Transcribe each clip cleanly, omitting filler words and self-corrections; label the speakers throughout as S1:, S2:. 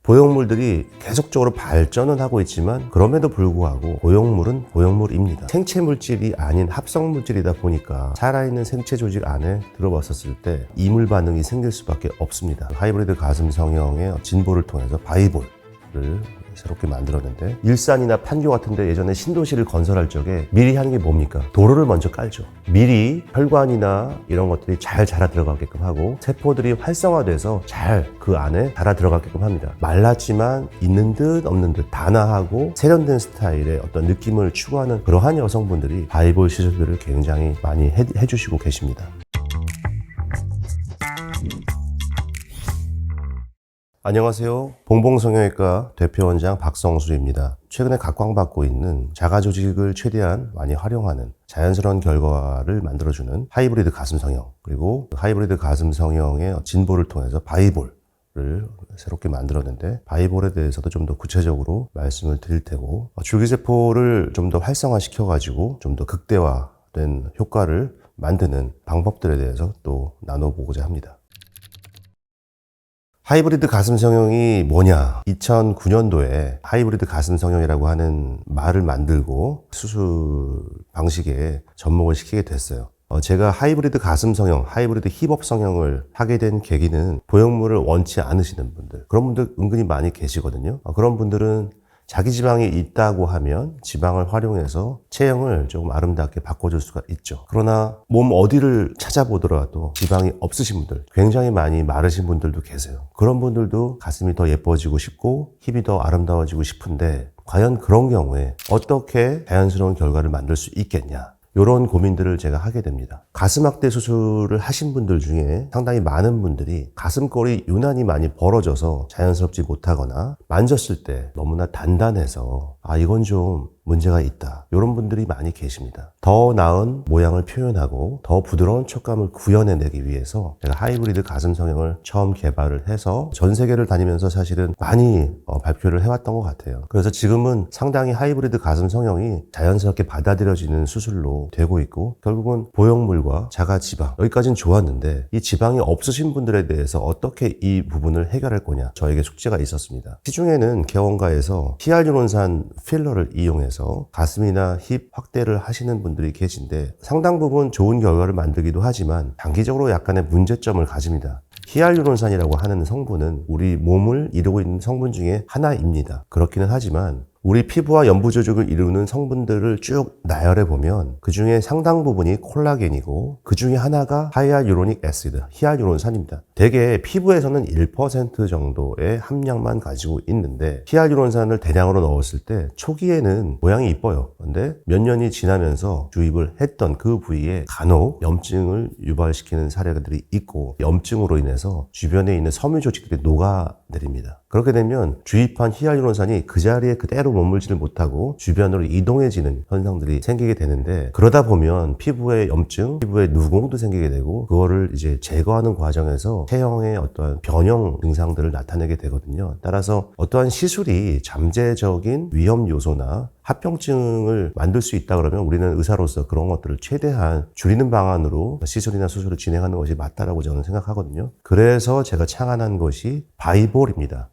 S1: 보형물들이 계속적으로 발전은 하고 있지만 그럼에도 불구하고 보형물은 보형물입니다. 생체 물질이 아닌 합성 물질이다 보니까 살아있는 생체 조직 안에 들어봤었을 때 이물 반응이 생길 수밖에 없습니다. 하이브리드 가슴 성형의 진보를 통해서 바이볼을 새롭게 만들었는데, 일산이나 판교 같은데 예전에 신도시를 건설할 적에 미리 하는 게 뭡니까? 도로를 먼저 깔죠. 미리 혈관이나 이런 것들이 잘 자라 들어가게끔 하고 세포들이 활성화돼서 잘 그 안에 자라 들어가게끔 합니다. 말랐지만 있는 듯 없는 듯 단아하고 세련된 스타일의 어떤 느낌을 추구하는 그러한 여성분들이 바이볼 시술들을 굉장히 많이 해주시고 계십니다. 안녕하세요. 봉봉성형외과 대표원장 박성수입니다. 최근에 각광받고 있는 자가 조직을 최대한 많이 활용하는 자연스러운 결과를 만들어주는 하이브리드 가슴 성형, 그리고 하이브리드 가슴 성형의 진보를 통해서 바이볼을 새롭게 만들었는데, 바이볼에 대해서도 좀 더 구체적으로 말씀을 드릴 테고, 줄기세포를 좀 더 활성화시켜가지고 좀 더 극대화된 효과를 만드는 방법들에 대해서 또 나눠보고자 합니다. 하이브리드 가슴 성형이 뭐냐? 2009년도에 하이브리드 가슴 성형이라고 하는 말을 만들고 수술 방식에 접목을 시키게 됐어요. 제가 하이브리드 가슴 성형, 하이브리드 힙업 성형을 하게 된 계기는 보형물을 원치 않으시는 분들, 그런 분들 은근히 많이 계시거든요. 그런 분들은 자기 지방이 있다고 하면 지방을 활용해서 체형을 조금 아름답게 바꿔줄 수가 있죠. 그러나 몸 어디를 찾아보더라도 지방이 없으신 분들, 굉장히 많이 마르신 분들도 계세요. 그런 분들도 가슴이 더 예뻐지고 싶고 힙이 더 아름다워지고 싶은데, 과연 그런 경우에 어떻게 자연스러운 결과를 만들 수 있겠냐? 이런 고민들을 제가 하게 됩니다. 가슴 확대 수술을 하신 분들 중에 상당히 많은 분들이 가슴골이 유난히 많이 벌어져서 자연스럽지 못하거나 만졌을 때 너무나 단단해서 이건 좀 문제가 있다, 이런 분들이 많이 계십니다. 더 나은 모양을 표현하고 더 부드러운 촉감을 구현해내기 위해서 제가 하이브리드 가슴 성형을 처음 개발을 해서 전 세계를 다니면서 사실은 많이 발표를 해왔던 것 같아요. 그래서 지금은 상당히 하이브리드 가슴 성형이 자연스럽게 받아들여지는 수술로 되고 있고, 결국은 보형물과 자가지방, 여기까지는 좋았는데 이 지방이 없으신 분들에 대해서 어떻게 이 부분을 해결할 거냐, 저에게 숙제가 있었습니다. 시중에는 개원가에서 히알루론산 필러를 이용해서 가슴이나 힙 확대를 하시는 분들이 계신데, 상당 부분 좋은 결과를 만들기도 하지만 단기적으로 약간의 문제점을 가집니다. 히알루론산이라고 하는 성분은 우리 몸을 이루고 있는 성분 중에 하나입니다. 그렇기는 하지만 우리 피부와 연부 조직을 이루는 성분들을 쭉 나열해 보면 그 중에 상당 부분이 콜라겐이고, 그 중에 하나가 하이알루로닉 애시드, 히알루론산입니다. 대개 피부에서는 1% 정도의 함량만 가지고 있는데, 히알루론산을 대량으로 넣었을 때 초기에는 모양이 이뻐요. 그런데 몇 년이 지나면서 주입을 했던 그 부위에 간혹 염증을 유발시키는 사례들이 있고, 염증으로 인해서 주변에 있는 섬유 조직들이 녹아내립니다. 그렇게 되면 주입한 히알루론산이 그 자리에 그대로 머물지를 못하고 주변으로 이동해지는 현상들이 생기게 되는데, 그러다 보면 피부에 염증, 피부에 누공도 생기게 되고, 그거를 이제 제거하는 과정에서 체형의 어떠한 변형 증상들을 나타내게 되거든요. 따라서 어떠한 시술이 잠재적인 위험 요소나 합병증을 만들 수 있다 그러면 우리는 의사로서 그런 것들을 최대한 줄이는 방안으로 시술이나 수술을 진행하는 것이 맞다라고 저는 생각하거든요. 그래서 제가 창안한 것이 바이볼입니다.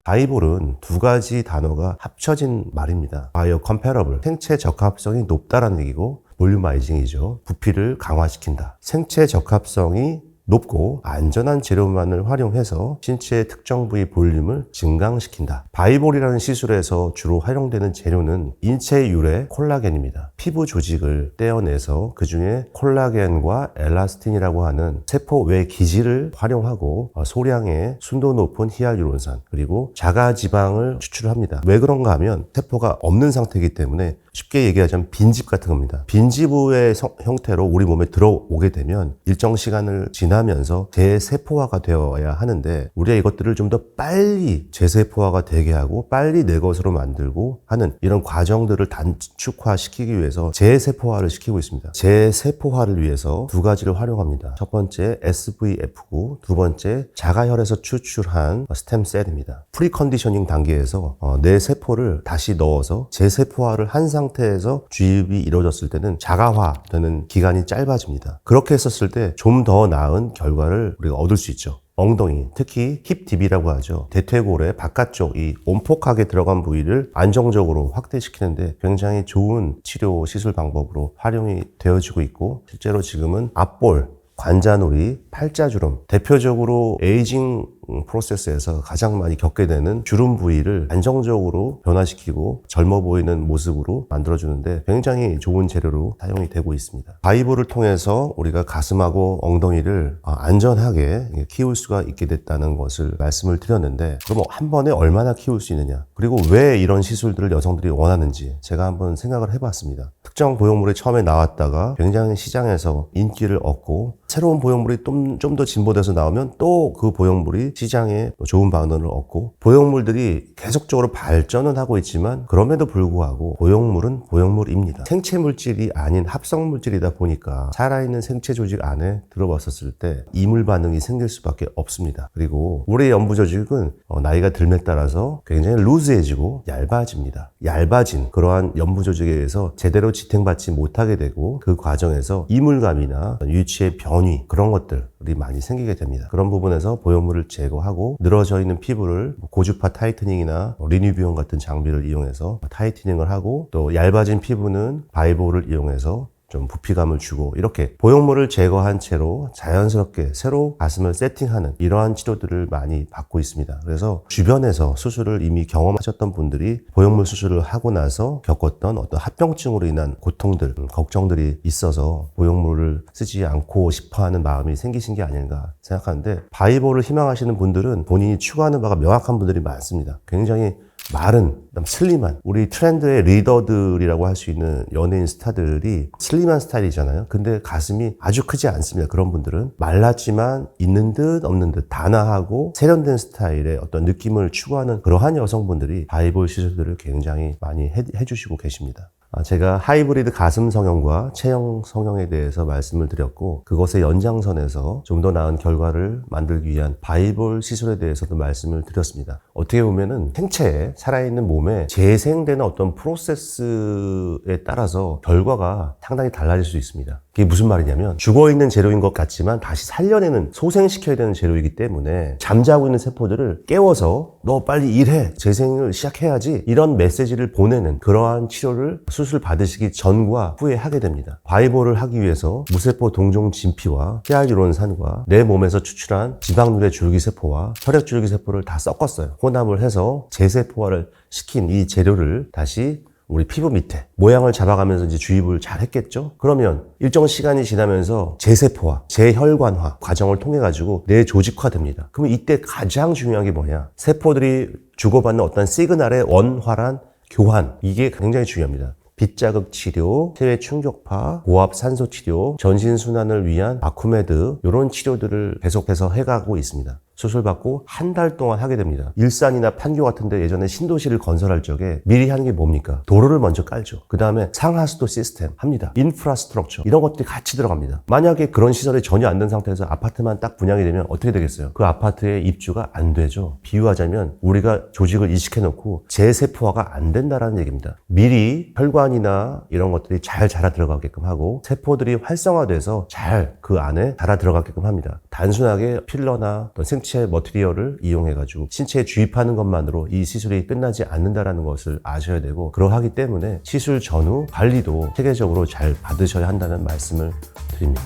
S1: 바이볼은 두 가지 단어가 합쳐진 말입니다. 바이오 컴패러블, 생체 적합성이 높다라는 얘기고, 볼륨아이징이죠. 부피를 강화시킨다. 생체 적합성이 높고 안전한 재료만을 활용해서 신체의 특정 부위 볼륨을 증강시킨다. 바이볼이라는 시술에서 주로 활용되는 재료는 인체 유래 콜라겐입니다. 피부 조직을 떼어내서 그 중에 콜라겐과 엘라스틴이라고 하는 세포 외 기질을 활용하고 소량의 순도 높은 히알루론산, 그리고 자가지방을 추출합니다. 왜 그런가 하면 세포가 없는 상태이기 때문에 쉽게 얘기하자면 빈집 같은 겁니다. 빈집의 형태로 우리 몸에 들어오게 되면 일정 시간을 지나면서 재세포화가 되어야 하는데, 우리가 이것들을 좀 더 빨리 재세포화가 되게 하고 빨리 내 것으로 만들고 하는 이런 과정들을 단축화시키기 위해서 재세포화를 시키고 있습니다. 재세포화를 위해서 두 가지를 활용합니다. 첫 번째 SVF고, 두 번째 자가혈에서 추출한 스템셀입니다. 프리컨디셔닝 단계에서 내 세포를 다시 넣어서 재세포화를 한 상태에서 주입이 이루어졌을 때는 자가화되는 기간이 짧아집니다. 그렇게 했었을 때 좀 더 나은 결과를 우리가 얻을 수 있죠. 엉덩이, 특히 힙 딥이라고 하죠. 대퇴골의 바깥쪽 이 온폭하게 들어간 부위를 안정적으로 확대시키는데 굉장히 좋은 치료 시술 방법으로 활용이 되어지고 있고, 실제로 지금은 앞볼, 관자놀이, 팔자주름, 대표적으로 에이징 프로세스에서 가장 많이 겪게 되는 주름 부위를 안정적으로 변화시키고 젊어 보이는 모습으로 만들어주는데 굉장히 좋은 재료로 사용이 되고 있습니다. 바이볼을 통해서 우리가 가슴하고 엉덩이를 안전하게 키울 수가 있게 됐다는 것을 말씀을 드렸는데, 그럼 한 번에 얼마나 키울 수 있느냐, 그리고 왜 이런 시술들을 여성들이 원하는지 제가 한번 생각을 해봤습니다. 특정 보형물이 처음에 나왔다가 굉장히 시장에서 인기를 얻고 새로운 보형물이 좀 더 진보돼서 나오면 또 그 보형물이 시장에 좋은 반응을 얻고, 보형물들이 계속적으로 발전은 하고 있지만 그럼에도 불구하고 보형물은 보형물입니다. 생체 물질이 아닌 합성 물질이다 보니까 살아있는 생체 조직 안에 들어왔었을 때 이물 반응이 생길 수밖에 없습니다. 그리고 우리 연부 조직은 나이가 들에 따라서 굉장히 루즈해지고 얇아집니다. 얇아진 그러한 연부 조직에 의해서 제대로 지탱받지 못하게 되고, 그 과정에서 이물감이나 유치의 변위, 그런 것들이 많이 생기게 됩니다. 그런 부분에서 보형물을 제거하고 늘어져 있는 피부를 고주파 타이트닝이나 리뉴비온 같은 장비를 이용해서 타이트닝을 하고, 또 얇아진 피부는 바이볼을 이용해서 좀 부피감을 주고, 이렇게 보형물을 제거한 채로 자연스럽게 새로 가슴을 세팅하는 이러한 치료들을 많이 받고 있습니다. 그래서 주변에서 수술을 이미 경험하셨던 분들이 보형물 수술을 하고 나서 겪었던 어떤 합병증으로 인한 고통들, 걱정들이 있어서 보형물을 쓰지 않고 싶어하는 마음이 생기신 게 아닌가 생각하는데, 바이볼을 희망하시는 분들은 본인이 추구하는 바가 명확한 분들이 많습니다. 굉장히 마른, 슬림한, 우리 트렌드의 리더들이라고 할 수 있는 연예인 스타들이 슬림한 스타일이잖아요. 근데 가슴이 아주 크지 않습니다. 그런 분들은 말랐지만 있는 듯 없는 듯 단아하고 세련된 스타일의 어떤 느낌을 추구하는 그러한 여성분들이 바이볼 시술들을 굉장히 많이 해주시고 계십니다. 제가 하이브리드 가슴 성형과 체형 성형에 대해서 말씀을 드렸고, 그것의 연장선에서 좀 더 나은 결과를 만들기 위한 바이볼 시술에 대해서도 말씀을 드렸습니다. 어떻게 보면은 생체에, 살아있는 몸에 재생되는 어떤 프로세스에 따라서 결과가 상당히 달라질 수 있습니다. 그게 무슨 말이냐면, 죽어있는 재료인 것 같지만 다시 살려내는, 소생시켜야 되는 재료이기 때문에 잠자고 있는 세포들을 깨워서 너 빨리 일해, 재생을 시작해야지, 이런 메시지를 보내는 그러한 치료를 수술 받으시기 전과 후에 하게 됩니다. 바이볼을 하기 위해서 무세포 동종 진피와 히알루론산과 내 몸에서 추출한 지방누래 줄기세포와 혈액줄기세포를 다 섞었어요. 혼합을 해서 재세포화를 시킨 이 재료를 다시 우리 피부 밑에 모양을 잡아가면서 이제 주입을 잘 했겠죠? 그러면 일정 시간이 지나면서 재세포화, 재혈관화 과정을 통해 가지고 내조직화됩니다. 그러면 이때 가장 중요한 게 뭐냐? 세포들이 주고받는 어떤 시그널의 원활한 교환, 이게 굉장히 중요합니다. 빛자극 치료, 체외 충격파, 고압 산소 치료, 전신 순환을 위한 아쿠메드, 이런 치료들을 계속해서 해가고 있습니다. 수술받고 한 달 동안 하게 됩니다. 일산이나 판교 같은 데 예전에 신도시를 건설할 적에 미리 하는 게 뭡니까? 도로를 먼저 깔죠. 그 다음에 상하수도 시스템 합니다. 인프라스트럭처, 이런 것들이 같이 들어갑니다. 만약에 그런 시설이 전혀 안 된 상태에서 아파트만 딱 분양이 되면 어떻게 되겠어요? 그 아파트의 입주가 안 되죠. 비유하자면 우리가 조직을 이식해 놓고 재세포화가 안 된다라는 얘기입니다. 미리 혈관이나 이런 것들이 잘 자라 들어가게끔 하고, 세포들이 활성화돼서 잘 그 안에 자라 들어가게끔 합니다. 단순하게 필러나 어떤 생체 머티리얼을 이용해가지고 신체에 주입하는 것만으로 이 시술이 끝나지 않는다는 것을 아셔야 되고, 그러하기 때문에 시술 전후 관리도 체계적으로 잘 받으셔야 한다는 말씀을 드립니다.